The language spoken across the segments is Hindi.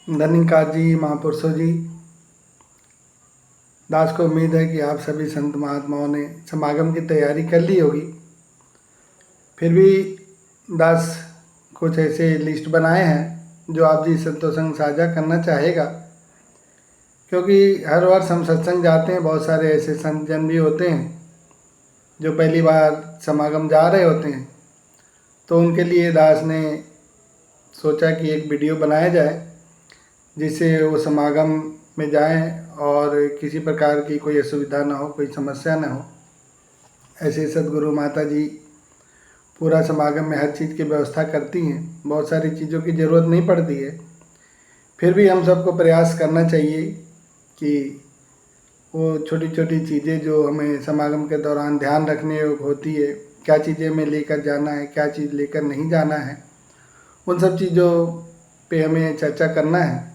धन्यकाद जी, महापुरुषों जी। दास को उम्मीद है कि आप सभी संत महात्माओं ने समागम की तैयारी कर ली होगी। फिर भी दास कुछ ऐसे लिस्ट बनाए हैं जो आप जी संतों संग साझा करना चाहेगा, क्योंकि हर वर्ष हम सत्संग जाते हैं। बहुत सारे ऐसे संत जन भी होते हैं जो पहली बार समागम जा रहे होते हैं, तो उनके लिए दास ने सोचा कि एक वीडियो बनाया जाए जिससे वो समागम में जाएं और किसी प्रकार की कोई असुविधा ना हो, कोई समस्या ना हो। ऐसे सदगुरु माता जी पूरा समागम में हर चीज़ की व्यवस्था करती हैं, बहुत सारी चीज़ों की ज़रूरत नहीं पड़ती है। फिर भी हम सबको प्रयास करना चाहिए कि वो छोटी छोटी चीज़ें जो हमें समागम के दौरान ध्यान रखने योग्य होती है, क्या चीज़ें हमें लेकर जाना है, क्या चीज़ लेकर नहीं जाना है, उन सब चीज़ों पे हमें चर्चा करना है।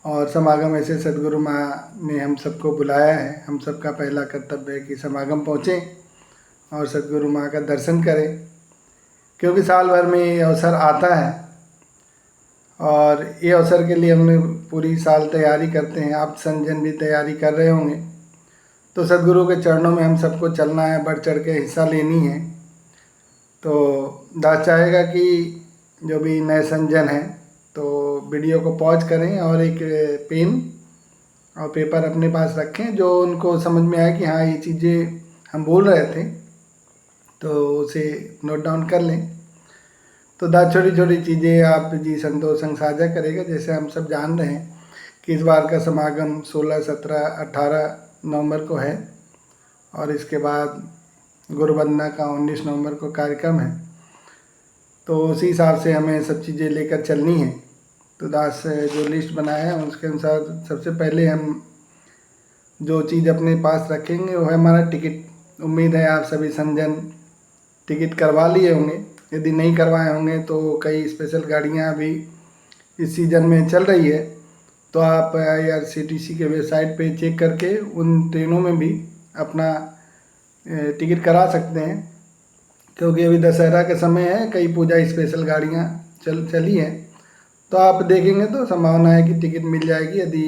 और समागम ऐसे सदगुरु माँ ने हम सबको बुलाया है, हम सबका पहला कर्तव्य है कि समागम पहुँचें और सदगुरु माँ का दर्शन करें, क्योंकि साल भर में ये अवसर आता है और ये अवसर के लिए हमने पूरी साल तैयारी करते हैं। आप संजन भी तैयारी कर रहे होंगे, तो सदगुरु के चरणों में हम सबको चलना है, बढ़ चढ़ के हिस्सा लेनी है। तो दास चाहेगा कि जो भी नए संजन हैं तो वीडियो को पॉज करें और एक पेन और पेपर अपने पास रखें, जो उनको समझ में आए कि हाँ ये चीज़ें हम बोल रहे थे, तो उसे नोट डाउन कर लें। तो दास छोटी छोटी चीज़ें आप जी संतों संग साझा करेगा। जैसे हम सब जान रहे हैं कि इस बार का समागम 16, 17, 18 नवंबर को है और इसके बाद गुरुवंदना का 19 नवंबर को कार्यक्रम है, तो उसी हिसाब से हमें सब चीज़ें लेकर चलनी है। तो दास जो लिस्ट बनाया है उसके अनुसार सबसे पहले हम जो चीज़ अपने पास रखेंगे वो है हमारा टिकट। उम्मीद है आप सभी संजन टिकट करवा लिए होंगे, यदि नहीं करवाए होंगे तो कई स्पेशल गाड़ियाँ अभी इस सीज़न में चल रही है, तो आप IRCTC के वेबसाइट पे चेक करके उन ट्रेनों में भी अपना टिकट करा सकते हैं, क्योंकि अभी दशहरा का समय है, कई पूजा स्पेशल गाड़ियाँ चली हैं। तो आप देखेंगे तो संभावना है कि टिकट मिल जाएगी। यदि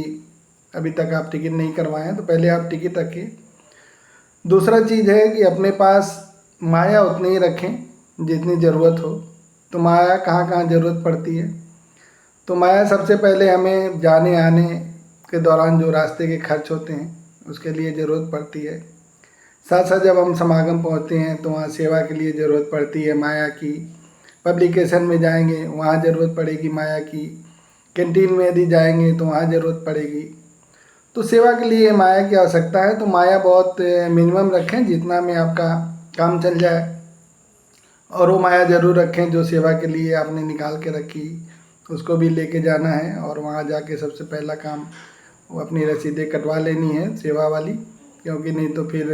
अभी तक आप टिकट नहीं करवाए हैं तो पहले आप टिकट रखिए। दूसरा चीज़ है कि अपने पास माया उतनी ही रखें जितनी ज़रूरत हो। तो माया कहाँ कहाँ ज़रूरत पड़ती है, तो माया सबसे पहले हमें जाने आने के दौरान जो रास्ते के खर्च होते हैं उसके लिए ज़रूरत पड़ती है। साथ साथ जब हम समागम पहुँचते हैं तो वहाँ सेवा के लिए ज़रूरत पड़ती है माया की। पब्लिकेशन में जाएंगे वहाँ ज़रूरत पड़ेगी माया की। कैंटीन में यदि जाएंगे तो वहाँ ज़रूरत पड़ेगी। तो सेवा के लिए माया की आवश्यकता है, तो माया बहुत मिनिमम रखें जितना में आपका काम चल जाए, और वो माया ज़रूर रखें जो सेवा के लिए आपने निकाल के रखी, उसको भी लेके जाना है। और वहाँ जाके सबसे पहला काम वो अपनी रसीदें कटवा लेनी है सेवा वाली, क्योंकि नहीं तो फिर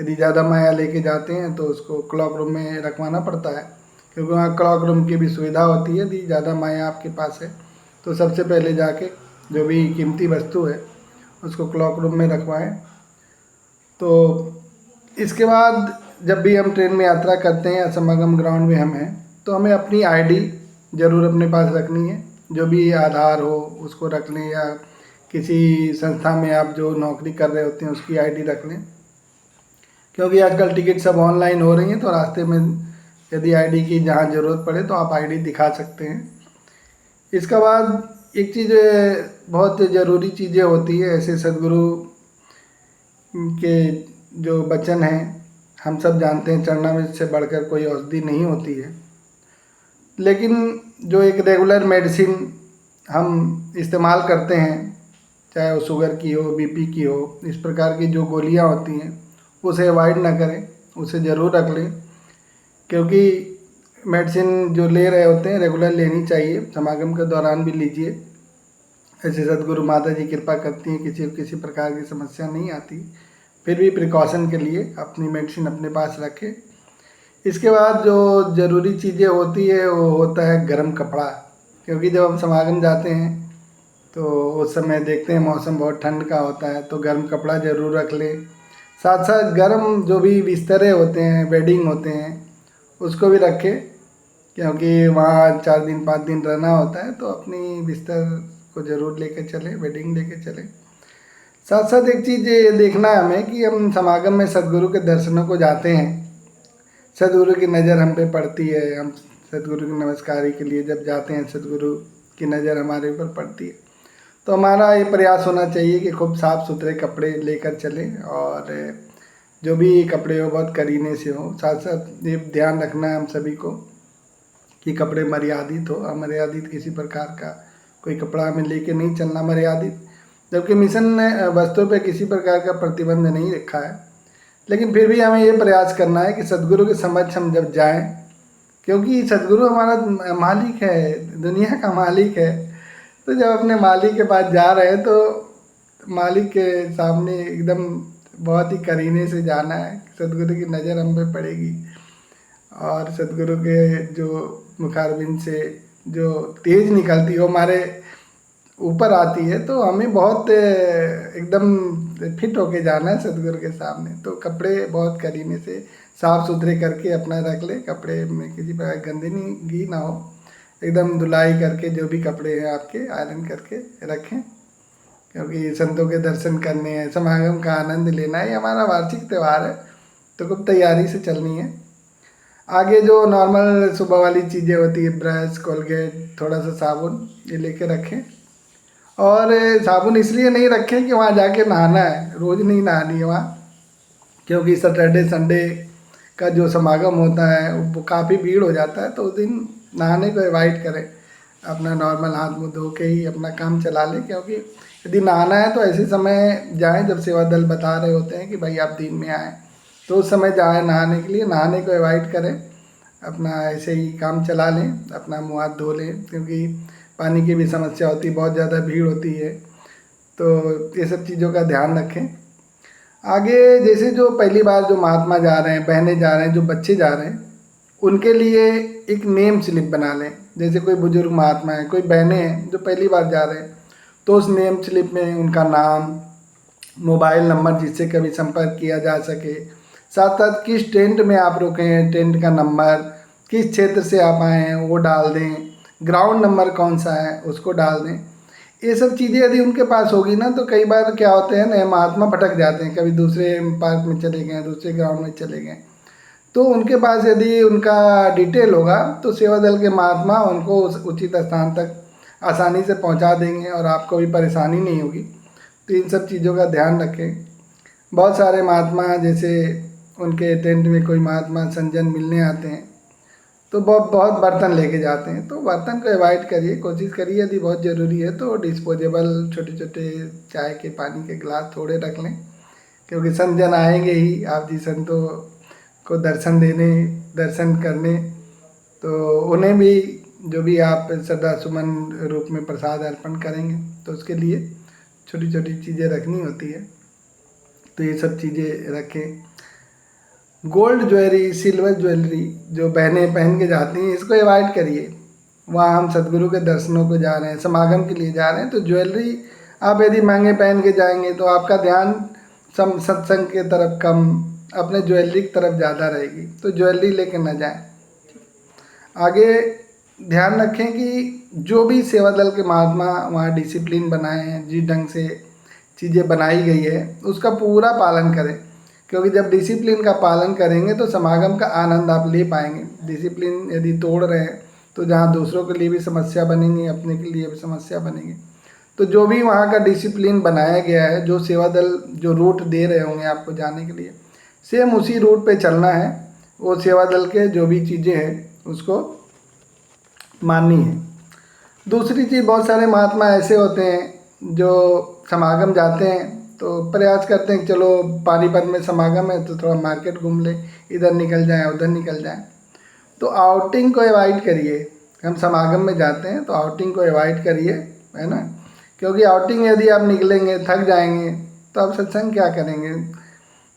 यदि ज़्यादा माया लेके जाते हैं तो उसको क्लॉक रूम में रखवाना पड़ता है, क्योंकि वहाँ क्लॉक रूम की भी सुविधा होती है। यदि ज़्यादा माया आपके पास है तो सबसे पहले जाके जो भी कीमती वस्तु है उसको क्लॉक रूम में रखवाएं। तो इसके बाद जब भी हम ट्रेन में यात्रा करते हैं या समागम ग्राउंड में हम हैं तो हमें अपनी ID ज़रूर अपने पास रखनी है। जो भी आधार हो उसको रख लें, या किसी संस्था में आप जो नौकरी कर रहे होते हैं उसकी ID रख लें, क्योंकि आजकल टिकट सब ऑनलाइन हो रही हैं। तो रास्ते में यदि ID की जहाँ ज़रूरत पड़े तो आप ID दिखा सकते हैं। इसके बाद एक चीज़ बहुत ज़रूरी चीज़ें होती है, ऐसे सदगुरु के जो वचन हैं हम सब जानते हैं, चरणामृत से बढ़कर कोई औषधि नहीं होती है। लेकिन जो एक रेगुलर मेडिसिन हम इस्तेमाल करते हैं, चाहे वो शुगर की हो, BP की हो, इस प्रकार की जो गोलियां होती हैं उसे अवॉइड ना करें, उसे ज़रूर रख लें, क्योंकि मेडिसिन जो ले रहे होते हैं रेगुलर लेनी चाहिए। समागम के दौरान भी लीजिए, ऐसे सदगुरु माता जी कृपा करती हैं, किसी प्रकार की समस्या नहीं आती। फिर भी प्रिकॉशन के लिए अपनी मेडिसिन अपने पास रखें। इसके बाद जो ज़रूरी चीज़ें होती है वो होता है गर्म कपड़ा, क्योंकि जब हम समागम जाते हैं तो उस समय देखते हैं मौसम बहुत ठंड का होता है, तो गर्म कपड़ा ज़रूर रख लें। साथ साथ गर्म जो भी बिस्तरे होते हैं, बेडिंग होते हैं, उसको भी रखें, क्योंकि वहाँ 4 दिन 5 दिन रहना होता है, तो अपनी बिस्तर को ज़रूर लेके चले, बेडिंग लेके चले। साथ साथ एक चीज़ ये देखना है हमें कि हम समागम में सदगुरु के दर्शनों को जाते हैं, सदगुरु की नज़र हम पे पड़ती है, हम सदगुरु की नमस्कारी के लिए जब जाते हैं सदगुरु की नज़र हमारे ऊपर पड़ती है। तो हमारा ये प्रयास होना चाहिए कि खूब साफ़ सुथरे कपड़े लेकर चलें, और जो भी कपड़े हो बहुत करीने से हो। साथ साथ ये ध्यान रखना है हम सभी को कि कपड़े मर्यादित हो, अमर्यादित किसी प्रकार का कोई कपड़ा हमें लेके नहीं चलना मर्यादित। जबकि मिशन ने वस्त्रों पे किसी प्रकार का प्रतिबंध नहीं रखा है, लेकिन फिर भी हमें ये प्रयास करना है कि सदगुरु के समक्ष हम जब जाएं, क्योंकि सदगुरु हमारा मालिक है, दुनिया का मालिक है। तो जब अपने मालिक के पास जा रहे हैं तो मालिक के सामने एकदम बहुत ही करीने से जाना है। सदगुरु की नज़र हम पे पड़ेगी, और सदगुरु के जो मुखारबिंद से जो तेज निकलती है वो हमारे ऊपर आती है, तो हमें बहुत एकदम फिट होके जाना है सदगुरु के सामने। तो कपड़े बहुत करीने से साफ़ सुथरे करके अपना रख ले, कपड़े में किसी प्रकार गंदगी ना हो, एकदम धुलाई करके जो भी कपड़े हैं आपके आयरन करके रखें, क्योंकि संतों के दर्शन करने हैं, समागम का आनंद लेना है। ये हमारा वार्षिक त्यौहार है, तो खूब तैयारी से चलनी है। आगे जो नॉर्मल सुबह वाली चीज़ें होती है, ब्रश, कोलगेट, थोड़ा सा साबुन, ये लेके रखें। और साबुन इसलिए नहीं रखें कि वहाँ जाके नहाना है, रोज़ नहीं नहानी है वहाँ, क्योंकि सैटरडे संडे का जो समागम होता है वो काफ़ी भीड़ हो जाता है, तो उस दिन नहाने को अवॉइड करें। अपना नॉर्मल हाथ मुँह धो के ही अपना काम चला लें, क्योंकि यदि नहाना है तो ऐसे समय जाएं जब सेवा दल बता रहे होते हैं कि भाई आप दिन में आएँ, तो उस समय जाएँ नहाने के लिए। नहाने को अवॉइड करें, अपना ऐसे ही काम चला लें, अपना मुँह हाथ धो लें, क्योंकि पानी की भी समस्या होती है, बहुत ज़्यादा भीड़ होती है। तो ये सब चीज़ों का ध्यान रखें। आगे जैसे जो पहली बार जो महात्मा जा रहे हैं, बहनें जा रहे हैं, जो बच्चे जा रहे हैं, उनके लिए एक नेम स्लिप बना लें। जैसे कोई बुजुर्ग महात्मा है, कोई बहनें हैं जो पहली बार जा रहे हैं, तो उस नेम स्लिप में उनका नाम, मोबाइल नंबर जिससे कभी संपर्क किया जा सके, साथ साथ किस टेंट में आप रुके हैं, टेंट का नंबर, किस क्षेत्र से आप आए हैं वो डाल दें, ग्राउंड नंबर कौन सा है उसको डाल दें। ये सब चीज़ें यदि उनके पास होगी ना, तो कई बार क्या होते हैं ना, महात्मा भटक जाते हैं, कभी दूसरे पार्क में चले गए, दूसरे ग्राउंड में चले गए। तो उनके पास यदि उनका डिटेल होगा तो सेवा दल के महात्मा उनको उस उचित स्थान तक आसानी से पहुंचा देंगे, और आपको भी परेशानी नहीं होगी। तो इन सब चीज़ों का ध्यान रखें। बहुत सारे महात्मा, जैसे उनके टेंट में कोई महात्मा संजन मिलने आते हैं, तो बहुत बहुत बर्तन लेके जाते हैं, तो बर्तन को अवॉइड करिए। कोशिश करिए यदि बहुत ज़रूरी है तो डिस्पोजेबल छोटे छोटे चाय के पानी के गिलास थोड़े रख लें, क्योंकि संतजन आएंगे ही आप जी संतों को दर्शन देने, दर्शन करने, तो उन्हें भी जो भी आप श्रद्धा सुमन रूप में प्रसाद अर्पण करेंगे, तो उसके लिए छोटी छोटी चीज़ें रखनी होती है। तो ये सब चीज़ें रखें। गोल्ड ज्वेलरी, सिल्वर ज्वेलरी जो बहनें पहन के जाती हैं, इसको अवॉइड करिए। वहाँ हम सदगुरु के दर्शनों को जा रहे हैं, समागम के लिए जा रहे हैं, तो ज्वेलरी आप यदि महंगे पहन के जाएंगे तो आपका ध्यान सत्संग के तरफ कम, अपने ज्वेलरी की तरफ ज़्यादा रहेगी, तो ज्वेलरी लेके न जाएं। आगे ध्यान रखें कि जो भी सेवा दल के महात्मा वहाँ डिसिप्लिन बनाए हैं, जिस ढंग से चीज़ें बनाई गई है उसका पूरा पालन करें, क्योंकि जब डिसिप्लिन का पालन करेंगे तो समागम का आनंद आप ले पाएंगे। डिसिप्लिन यदि तोड़ रहे हैं तो जहाँ दूसरों के लिए भी समस्या बनेंगी, अपने के लिए भी समस्या बनेगी। तो जो भी वहाँ का डिसिप्लिन बनाया गया है, जो सेवा दल जो रूट दे रहे होंगे आपको जाने के लिए, सेम उसी रूट पे चलना है। वो सेवा दल के जो भी चीज़ें हैं उसको माननी है। दूसरी चीज़, बहुत सारे महात्मा ऐसे होते हैं जो समागम जाते हैं तो प्रयास करते हैं कि चलो पानीपत में समागम है तो थोड़ा मार्केट घूम ले, इधर निकल जाएं उधर निकल जाएं। तो आउटिंग को अवॉइड करिए। हम समागम में जाते हैं तो आउटिंग को अवॉइड करिए, है ना, क्योंकि आउटिंग यदि आप निकलेंगे थक जाएंगे तो आप सत्संग क्या करेंगे।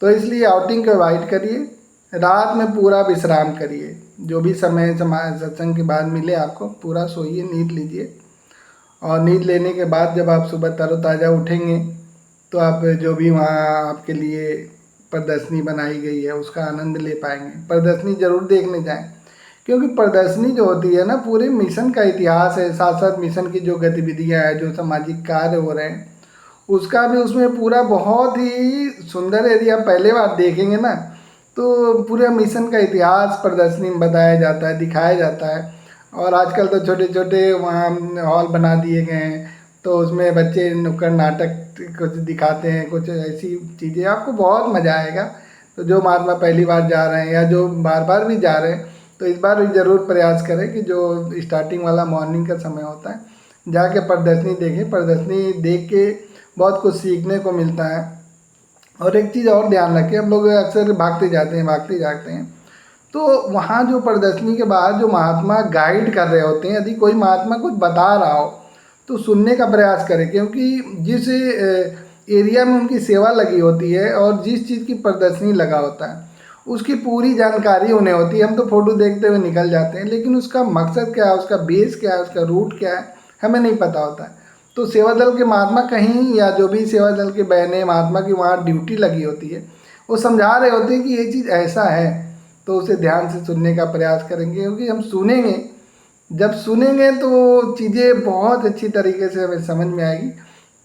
तो इसलिए आउटिंग को अवॉइड करिए। रात में पूरा विश्राम करिए, जो भी समय सत्संग के बाद मिले आपको पूरा सोइए, नींद लीजिए, और नींद लेने के बाद जब आप सुबह तरोताज़ा उठेंगे तो आप जो भी वहाँ आपके लिए प्रदर्शनी बनाई गई है उसका आनंद ले पाएंगे। प्रदर्शनी ज़रूर देखने जाएं, क्योंकि प्रदर्शनी जो होती है ना, पूरे मिशन का इतिहास है, साथ साथ मिशन की जो गतिविधियाँ हैं, जो सामाजिक कार्य हो रहे हैं, उसका भी उसमें पूरा बहुत ही सुंदर, यदि आप पहले बार देखेंगे ना तो पूरे मिशन का इतिहास प्रदर्शनी में बताया जाता है, दिखाया जाता है। और आजकल तो छोटे छोटे वहाँ हॉल बना दिए गए हैं, तो उसमें बच्चे नुक्कड़ नाटक कुछ दिखाते हैं, कुछ ऐसी चीज़ें, आपको बहुत मज़ा आएगा। तो जो महात्मा पहली बार जा रहे हैं या जो बार बार भी जा रहे हैं, तो इस बार भी ज़रूर प्रयास करें कि जो स्टार्टिंग वाला मॉर्निंग का समय होता है जाके प्रदर्शनी देखें। प्रदर्शनी देख के बहुत कुछ सीखने को मिलता है। और एक चीज़ और ध्यान रखें, हम लोग अक्सर भागते जाते हैं, भागते जाते हैं, तो वहाँ जो प्रदर्शनी के बाद जो महात्मा गाइड कर रहे होते हैं, यदि कोई महात्मा कुछ बता रहा हो तो सुनने का प्रयास करें, क्योंकि जिस एरिया में उनकी सेवा लगी होती है और जिस चीज़ की प्रदर्शनी लगा होता है उसकी पूरी जानकारी उन्हें होती है। हम तो फोटो देखते हुए निकल जाते हैं, लेकिन उसका मकसद क्या है, उसका बेस क्या है, उसका रूट क्या है, हमें नहीं पता होता है। तो सेवा दल के महात्मा कहीं, या जो भी सेवा दल के बहने महात्मा की वहाँ ड्यूटी लगी होती है, वो समझा रहे होते हैं कि ये चीज़ ऐसा है, तो उसे ध्यान से सुनने का प्रयास करेंगे। क्योंकि हम सुनेंगे, जब सुनेंगे तो चीज़ें बहुत अच्छी तरीके से हमें समझ में आएगी।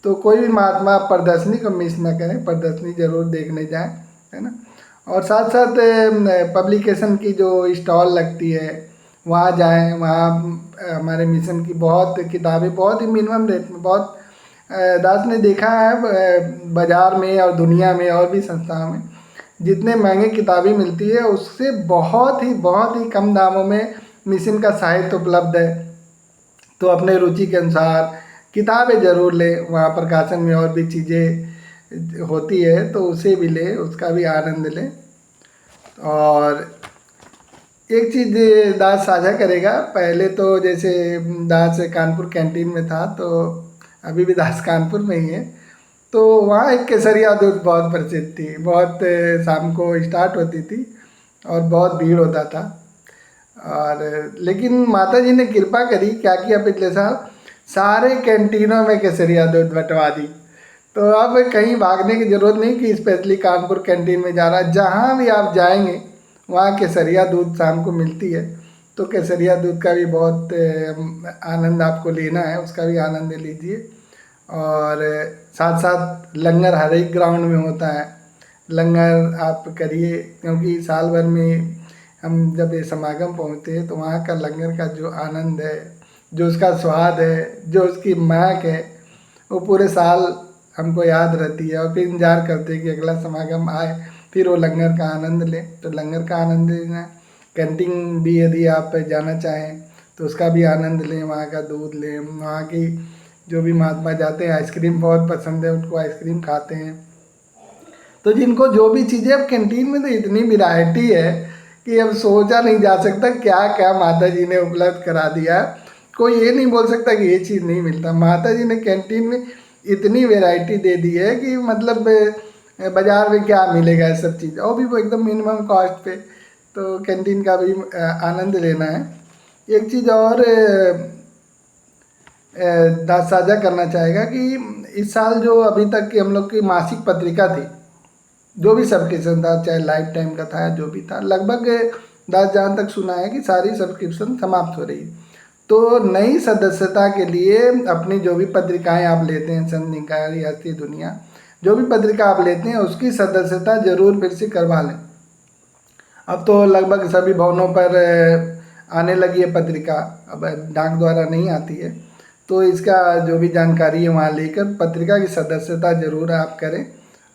तो कोई भी महात्मा प्रदर्शनी को मिस ना करें, प्रदर्शनी ज़रूर देखने जाएं, है ना। और साथ साथ पब्लिकेशन की जो स्टॉल लगती है वहाँ जाएं, वहाँ हमारे मिशन की बहुत किताबें बहुत ही मिनिमम रेट में, बहुत दास ने देखा है बाज़ार में और दुनिया में और भी संस्थाओं में जितने महंगे किताबें मिलती है उससे बहुत ही कम दामों में मिशन का साहित्य उपलब्ध है। तो अपने रुचि के अनुसार किताबें ज़रूर लें, वहाँ प्रकाशन में और भी चीज़ें होती है तो उसे भी लें, उसका भी आनंद लें। और एक चीज़ दास साझा करेगा, पहले तो जैसे दास कानपुर कैंटीन में था, तो अभी भी दास कानपुर में ही है, तो वहाँ एक केसरिया दूध बहुत प्रसिद्ध थी, बहुत शाम को स्टार्ट होती थी और बहुत भीड़ होता था। और लेकिन माता जी ने कृपा करी, क्या किया पिछले साल, सारे कैंटीनों में केसरिया दूध बंटवा दी। तो अब कहीं भागने की ज़रूरत नहीं कि स्पेशली कानपुर कैंटीन में जा रहा है, जहाँ भी आप जाएंगे वहाँ केसरिया दूध शाम को मिलती है। तो केसरिया दूध का भी बहुत आनंद आपको लेना है, उसका भी आनंद लीजिए। और साथ साथ लंगर हर एक ग्राउंड में होता है, लंगर आप करिए, क्योंकि साल भर में हम जब ये समागम पहुँचते हैं तो वहाँ का लंगर का जो आनंद है, जो उसका स्वाद है, जो उसकी महक है, वो पूरे साल हमको याद रहती है। और फिर इंतजार करते हैं कि अगला समागम आए, फिर वो लंगर का आनंद लें। तो लंगर का आनंद लेना, कैंटीन भी यदि आप जाना चाहें तो उसका भी आनंद लें, वहाँ का दूध लें। वहाँ की जो भी महात्मा जाते हैं, आइसक्रीम बहुत पसंद है उनको, आइसक्रीम खाते हैं। तो जिनको जो भी चीज़ें, अब कैंटीन में तो इतनी वैरायटी है कि अब सोचा नहीं जा सकता क्या क्या माता जी ने उपलब्ध करा दिया। कोई ये नहीं बोल सकता कि ये चीज़ नहीं मिलता। माता जी ने कैंटीन में इतनी वैरायटी दे दी है कि मतलब बाज़ार में क्या मिलेगा ये सब चीज़, और भी वो एकदम मिनिमम कॉस्ट पे। तो कैंटीन का भी आनंद लेना है। एक चीज़ और दास साझा करना चाहेगा कि इस साल जो अभी तक की हम लोग की मासिक पत्रिका थी, जो भी सब्सक्रिप्शन था, चाहे लाइफ टाइम का था या जो भी था, लगभग दास जहाँ तक सुना है कि सारी सब्सक्रिप्शन समाप्त हो रही है। तो नई सदस्यता के लिए अपनी जो भी पत्रिकाएं आप लेते हैं, संत निकाय, हस्ती दुनिया, जो भी पत्रिका आप लेते हैं उसकी सदस्यता जरूर फिर से करवा लें। अब तो लगभग सभी भवनों पर आने लगी है पत्रिका, अब डाक द्वारा नहीं आती है। तो इसका जो भी जानकारी है वहाँ लेकर पत्रिका की सदस्यता जरूर आप करें।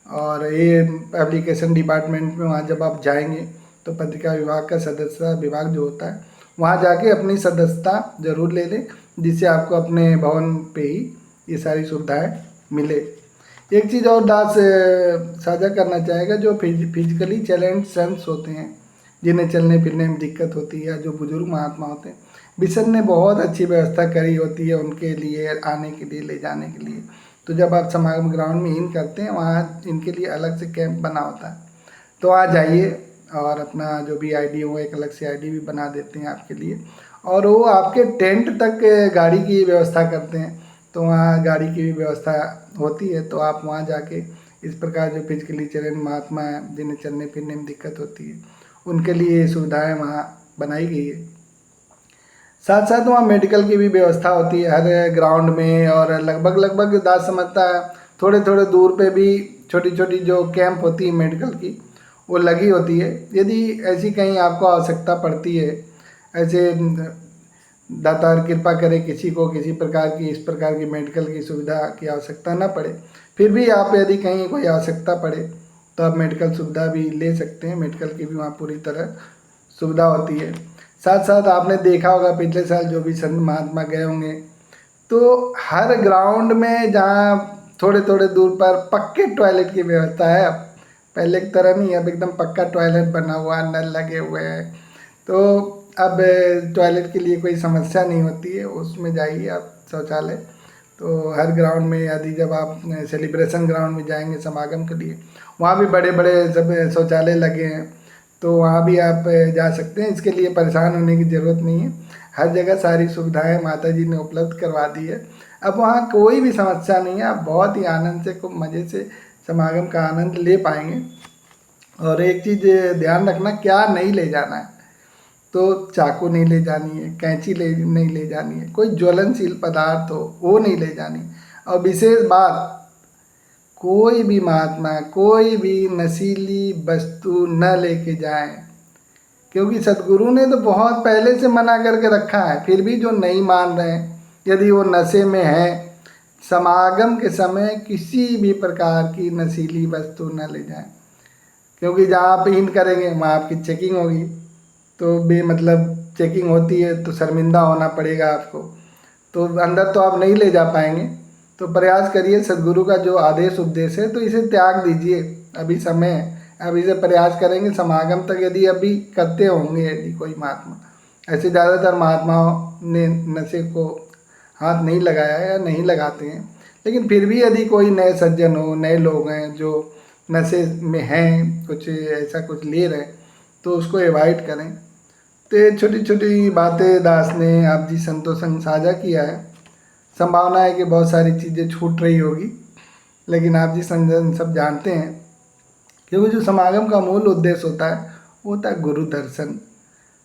और ये एप्लीकेशन डिपार्टमेंट में वहाँ जब आप जाएंगे तो पत्रिका विभाग का सदस्यता विभाग जो होता है वहाँ जाके अपनी सदस्यता जरूर ले लें, जिससे आपको अपने भवन पे ही ये सारी सुविधाएं मिले। एक चीज़ और दास साझा करना चाहेगा, जो फिजिकली चैलेंज संस होते हैं, जिन्हें चलने फिरने में दिक्कत होती है, जो बुजुर्ग महात्मा होते हैं, मिशन ने बहुत अच्छी व्यवस्था करी होती है उनके लिए, आने के लिए, ले जाने के लिए। तो जब आप समागम ग्राउंड में इन करते हैं वहाँ इनके लिए अलग से कैंप बना होता है, तो आ जाइए और अपना जो भी आईडी हो, एक अलग से आईडी भी बना देते हैं आपके लिए। और वो आपके टेंट तक गाड़ी की व्यवस्था करते हैं, तो वहाँ गाड़ी की भी व्यवस्था होती है। तो आप वहाँ जाके इस प्रकार जो फिजिकली चैलेंज महात्मा हैं, जिन्हें चलने फिरने में दिक्कत होती है, उनके लिए सुविधाएं वहाँ बनाई गई है। साथ साथ वहाँ मेडिकल की भी व्यवस्था होती है हर ग्राउंड में, और लगभग लगभग दास समझता है थोड़े थोड़े दूर पे भी छोटी छोटी जो कैंप होती है मेडिकल की वो लगी होती है। यदि ऐसी कहीं आपको आवश्यकता पड़ती है, ऐसे दातार कृपा करे किसी को किसी प्रकार की इस प्रकार की मेडिकल की सुविधा की आवश्यकता ना पड़े, फिर भी आप यदि कहीं कोई आवश्यकता पड़े तो आप मेडिकल सुविधा भी ले सकते हैं। मेडिकल की भी वहाँ पूरी तरह सुविधा होती है। साथ साथ आपने देखा होगा पिछले साल जो भी संत महात्मा गए होंगे तो हर ग्राउंड में जहाँ थोड़े थोड़े दूर पर पक्के टॉयलेट की व्यवस्था है। अब पहले की तरह नहीं, अब एकदम पक्का टॉयलेट बना हुआ, नल लगे हुए हैं, तो अब टॉयलेट के लिए कोई समस्या नहीं होती है। उसमें जाइए आप शौचालय, तो हर ग्राउंड में, यदि जब आप सेलिब्रेशन ग्राउंड में जाएंगे समागम के लिए, वहाँ भी बड़े बड़े सब शौचालय लगे हैं, तो वहाँ भी आप जा सकते हैं। इसके लिए परेशान होने की ज़रूरत नहीं है, हर जगह सारी सुविधाएं माता जी ने उपलब्ध करवा दी है। अब वहाँ कोई भी समस्या नहीं है, आप बहुत ही आनंद से खूब मज़े से समागम का आनंद ले पाएंगे। और एक चीज़ ध्यान रखना, क्या नहीं ले जाना है, तो चाकू नहीं ले जानी है, कैंची नहीं ले जानी है, कोई ज्वलनशील पदार्थ हो वो नहीं ले जानी। और विशेष बात, कोई भी महात्मा कोई भी नशीली वस्तु न लेके जाएं, क्योंकि सदगुरु ने तो बहुत पहले से मना करके रखा है। फिर भी जो नहीं मान रहे हैं, यदि वो नशे में हैं, समागम के समय किसी भी प्रकार की नशीली वस्तु न ले जाएं, क्योंकि जहाँ आप इन करेंगे वहाँ आपकी चेकिंग होगी, तो बेमतलब चेकिंग होती है तो शर्मिंदा होना पड़ेगा आपको, तो अंदर तो आप नहीं ले जा पाएंगे। तो प्रयास करिए, सदगुरु का जो आदेश उपदेश है तो इसे त्याग दीजिए, अभी समय है, अभी से प्रयास करेंगे समागम तक। यदि अभी करते होंगे यदि कोई महात्मा, ऐसे ज़्यादातर महात्माओं ने नशे को हाथ नहीं लगाया है या नहीं लगाते हैं, लेकिन फिर भी यदि कोई नए सज्जन हो, नए लोग हैं जो नशे में हैं, कुछ ऐसा कुछ ले रहे हैं, तो उसको अवॉइड करें। तो ये छोटी छोटी बातें दास ने आप जी संतों संग साझा किया है। संभावना है कि बहुत सारी चीज़ें छूट रही होगी, लेकिन आप जी संजन सब जानते हैं, क्योंकि जो समागम का मूल उद्देश्य होता है वो होता है गुरु दर्शन,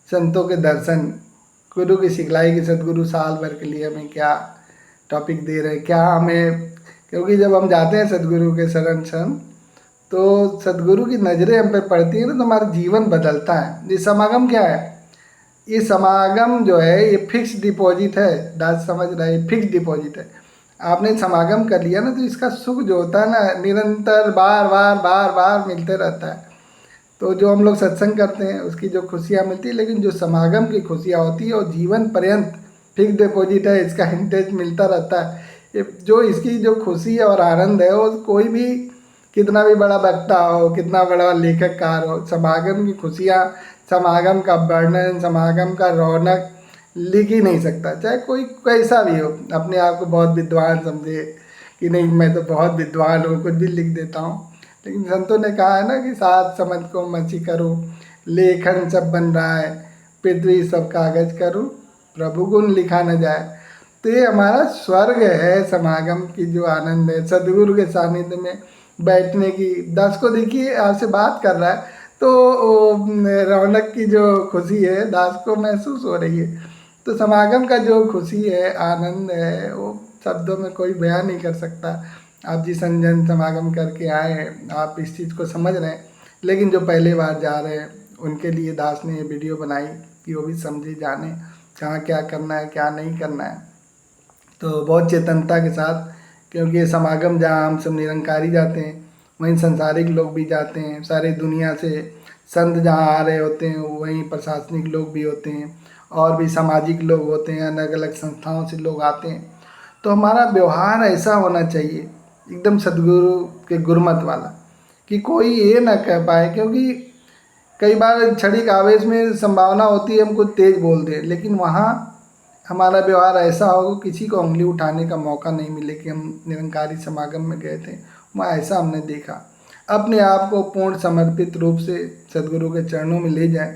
संतों के दर्शन, गुरु की सिखलाई की सदगुरु साल भर के लिए हमें क्या टॉपिक दे रहे हैं, क्या हमें, क्योंकि जब हम जाते हैं सदगुरु के शरण तो सदगुरु की नज़रें हम पे पड़ती है ना, तो हमारा जीवन बदलता है। ये समागम क्या है, ये समागम जो है ये फिक्स डिपॉजिट है, दास समझ रहे हैं, फिक्स डिपॉजिट है। आपने समागम कर लिया ना, तो इसका सुख जो होता है ना, निरंतर बार बार बार बार मिलते रहता है। तो जो हम लोग सत्संग करते हैं उसकी जो खुशियाँ मिलती है, लेकिन जो समागम की खुशियाँ होती है वो जीवन पर्यंत फिक्स डिपॉजिट है, इसका इंटरेस्ट मिलता रहता है। ये जो इसकी जो खुशी और आनंद है वो कोई भी, कितना भी बड़ा वक्ता हो, कितना बड़ा लेखककार हो, समागम की खुशियाँ, समागम का वर्णन, समागम का रौनक लिख ही नहीं सकता। चाहे कोई कैसा भी हो, अपने आप को बहुत विद्वान समझे कि नहीं मैं तो बहुत विद्वान हूँ, कुछ भी लिख देता हूँ, लेकिन संतों ने कहा है ना कि सात समझ को मसी करूँ, लेखन सब बन रहा है, पृथ्वी सब कागज करूँ, प्रभु गुण लिखा न जाए। तो ये हमारा स्वर्ग है, समागम की जो आनंद है, सदगुरु के सानिध्य में बैठने की। दास को देखिए आपसे बात कर रहा है तो रौनक की जो खुशी है दास को महसूस हो रही है। तो समागम का जो खुशी है, आनंद है, वो शब्दों में कोई बयान नहीं कर सकता। आप जी संजन समागम करके आए हैं, आप इस चीज़ को समझ रहे हैं, लेकिन जो पहले बार जा रहे हैं उनके लिए दास ने ये वीडियो बनाई कि वो भी समझे, जाने कहाँ क्या करना है क्या नहीं करना है। तो बहुत चेतनता के साथ, क्योंकि ये समागम जहाँ हम सब निरंकारी जाते हैं वहीं संसारिक लोग भी जाते हैं, सारी दुनिया से संत जहाँ आ रहे होते हैं वहीं प्रशासनिक लोग भी होते हैं, और भी सामाजिक लोग होते हैं, अलग अलग संस्थाओं से लोग आते हैं। तो हमारा व्यवहार ऐसा होना चाहिए एकदम सदगुरु के गुरमत वाला, कि कोई ये ना कह पाए, क्योंकि कई बार क्षणिक आवेश में संभावना होती है हम कुछ तेज बोल दें, लेकिन वहाँ हमारा व्यवहार ऐसा हो किसी को उंगली उठाने का मौका नहीं मिले। कि हम निरंकारी समागम में गए थे, वहाँ ऐसा हमने देखा। अपने आप को पूर्ण समर्पित रूप से सदगुरु के चरणों में ले जाएं,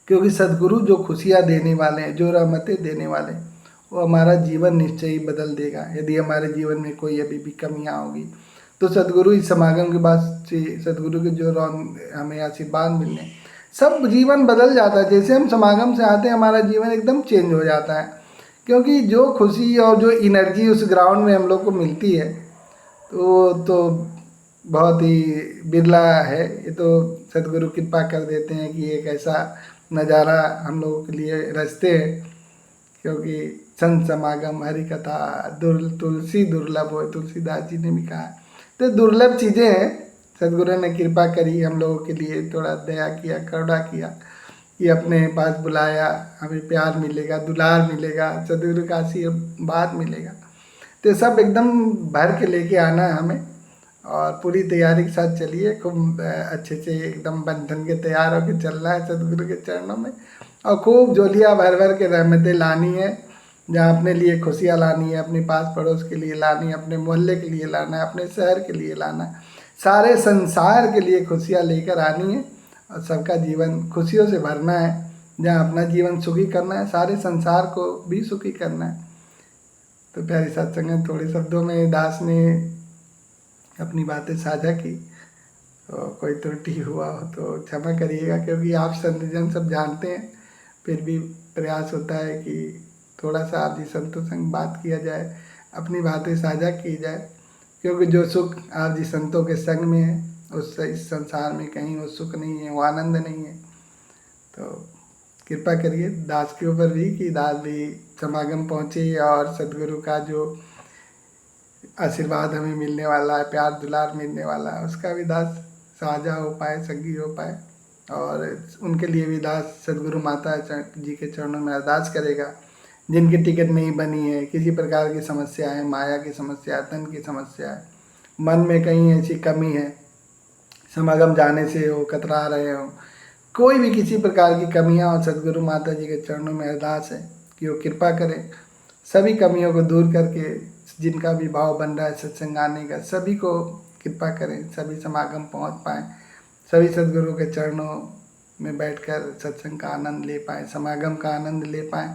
क्योंकि सदगुरु जो खुशियाँ देने वाले हैं, जो रहमतें देने वाले हैं, वो हमारा जीवन निश्चय ही बदल देगा। यदि हमारे जीवन में कोई अभी भी कमियाँ होगी तो सदगुरु इस समागम के बाद से, सदगुरु के जो हमें आशीर्वाद मिलने, सब जीवन बदल जाता है। जैसे हम समागम से आते हैं हमारा जीवन एकदम चेंज हो जाता है, क्योंकि जो खुशी और जो एनर्जी उस ग्राउंड में हम लोग को मिलती है तो बहुत ही बिरला है। ये तो सदगुरु कृपा कर देते हैं कि एक ऐसा नज़ारा हम लोगों के लिए रचते हैं, क्योंकि संत समागम हरि कथा तुलसी दुर्लभ हो, तुलसीदास जी ने भी कहा है। तो दुर्लभ चीज़ें हैं, सदगुरु ने कृपा करी हम लोगों के लिए, थोड़ा दया किया, करुणा किया कि अपने पास बुलाया, हमें प्यार मिलेगा, दुलार मिलेगा, सदगुरु का आशीर्वाद मिलेगा। तो सब एकदम भर के लेके आना है हमें, और पूरी तैयारी के साथ चलिए, खूब अच्छे से एकदम बंधन के तैयार होकर चलना है सदगुरु के चरणों में, और खूब झोलियाँ भर भर के रहमतें लानी है। जहाँ अपने लिए खुशियाँ लानी है, अपने पास पड़ोस के लिए लानी है, अपने मोहल्ले के लिए लाना है, अपने शहर के लिए लाना है, सारे संसार के लिए खुशियाँ लेकर आनी है, और सबका जीवन खुशियों से भरना है। जहाँ अपना जीवन सुखी करना है, सारे संसार को भी सुखी करना है। तो प्यारी सत्संग, थोड़े शब्दों में दास ने अपनी बातें साझा की, तो कोई त्रुटि हुआ हो तो क्षमा करिएगा, क्योंकि आप संतजन सब जानते हैं। फिर भी प्रयास होता है कि थोड़ा सा आप जी संतों संग बात किया जाए, अपनी बातें साझा की जाए, क्योंकि जो सुख आप जी संतों के संग में है उससे इस संसार में कहीं वो सुख नहीं है, वो आनंद नहीं है। तो कृपा करिए दास के ऊपर भी कि दास भी समागम पहुँचे, और सदगुरु का जो आशीर्वाद हमें मिलने वाला है, प्यार दुलार मिलने वाला है, उसका भी दास साझा हो पाए, संगी हो पाए। और उनके लिए भी दास सदगुरु माता जी के चरणों में अरदास करेगा। जिनकी टिकट नहीं बनी है, किसी प्रकार की समस्या है, माया की समस्या है, धन की समस्या है, मन में कहीं ऐसी कमी है, समागम जाने से वो कतरा रहे हो, कोई भी किसी प्रकार की कमियां हो, सदगुरु माता जी के चरणों में अरदास है कि वो कृपा करें, सभी कमियों को दूर करके जिनका भी भाव बन रहा है सत्संग आने का, सभी को कृपा करें, सभी समागम पहुंच पाएँ, सभी सदगुरु के चरणों में बैठकर सत्संग का आनंद ले पाएँ, समागम का आनंद ले पाएँ।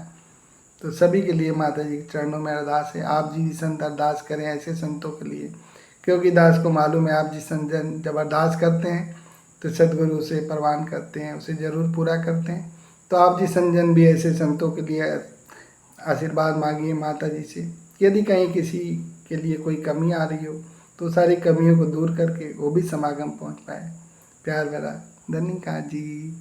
तो सभी के लिए माता जी के चरणों में अरदास है। आप जी संत अरदास करें ऐसे संतों के लिए, क्योंकि दास को मालूम है आप जी संत जन जब अरदास करते हैं तो सदगुरु उसे प्रवान करते हैं, उसे ज़रूर पूरा करते हैं। तो आप जी संजन भी ऐसे संतों के लिए आशीर्वाद मांगिए माता जी से। यदि कहीं किसी के लिए कोई कमी आ रही हो तो सारी कमियों को दूर करके वो भी समागम पहुंच पाए। प्यार भरा धन्यवाद जी।